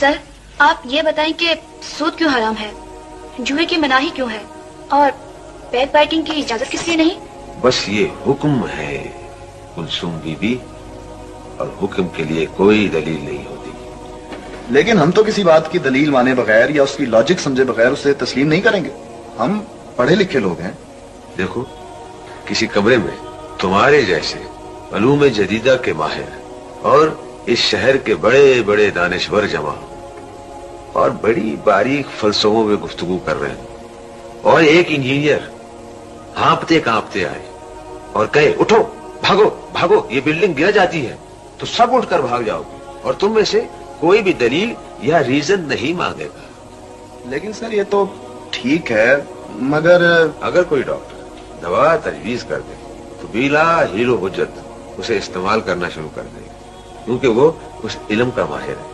سر آپ یہ بتائیں کہ سود کیوں حرام ہے، جوئے کی مناہی کیوں ہے، اور بیک بائٹنگ کی اجازت کس لیے نہیں؟ بس یہ حکم ہے کلثوم بی بی، اور حکم کے لیے کوئی دلیل نہیں ہوتی۔ لیکن ہم تو کسی بات کی دلیل مانے بغیر یا اس کی لاجک سمجھے بغیر اسے تسلیم نہیں کریں گے، ہم پڑھے لکھے لوگ ہیں۔ دیکھو، کسی کمرے میں تمہارے جیسے علوم جدیدہ کے ماہر اور اس شہر کے بڑے بڑے دانشور جمع ہو اور بڑی باریک فلسفوں میں گفتگو کر رہے ہیں، اور ایک انجینئر ہانپتے کانپتے آئے اور کہے اٹھو بھاگو بھاگو یہ بلڈنگ گر جاتی ہے، تو سب اٹھ کر بھاگ جاؤ گے اور تم میں سے کوئی بھی دلیل یا ریزن نہیں مانگے گا۔ لیکن سر یہ تو ٹھیک ہے، مگر اگر کوئی ڈاکٹر دوا تجویز کر دے تو بلا حیل و حجت اسے استعمال کرنا شروع کر دے، کیونکہ وہ اس علم کا ماہر ہے۔